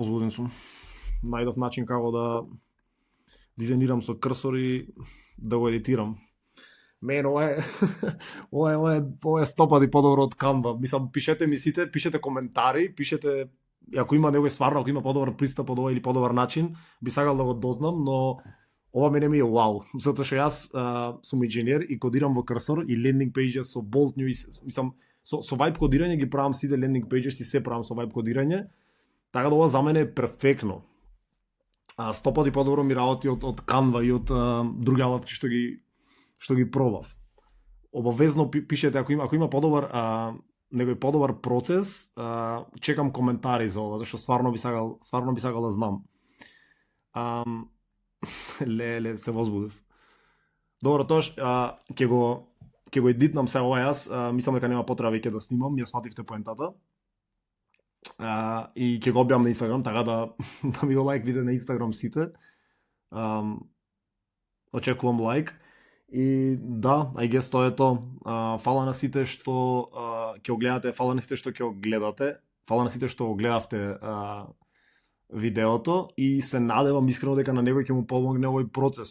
Озбуден сум. Најдов начин како да дизајнирам со крсор и да го едитирам. Мен, ова е ова е 100 пати подобро од Canva. Мислам, пишете ми сите, пишете коментари, пишете ако има некој стварно, ако има подобар пристап од ова или подобар начин, би сакал да го дознам, но ова мене ми е вау, затоа што јас сум инженер и кодирам во крсор и лендинг пејџи со Bolt New, мислам, со vibe кодирање ги правам сите лендинг пејџи и се правам со vibe кодирање. Така да ова за мене е перфектно. 100 пати подобро ми работи од Canva и од други алатки што ги пробав. Обавезно пишете ако има подобар некој подобар процес, чекам коментари за ова, зашто стварно би сакал да знам. Леле, се возбудив. Добро, тоаш ќе го едитнам се ова јас, мислам дека нема потреба веќе да снимам, ја свативте поентата. И ќе го објавам на Инстаграм, така да ми го лајквите на Инстаграм сите. Очекувам лајк. И да, I guess тоа е тоа. Фала на сите што ќе го гледате, фала на сите што ќе го гледате, фала на сите што го гледавте видеото и се надевам искрено дека на некој ќе му помогне овој процес.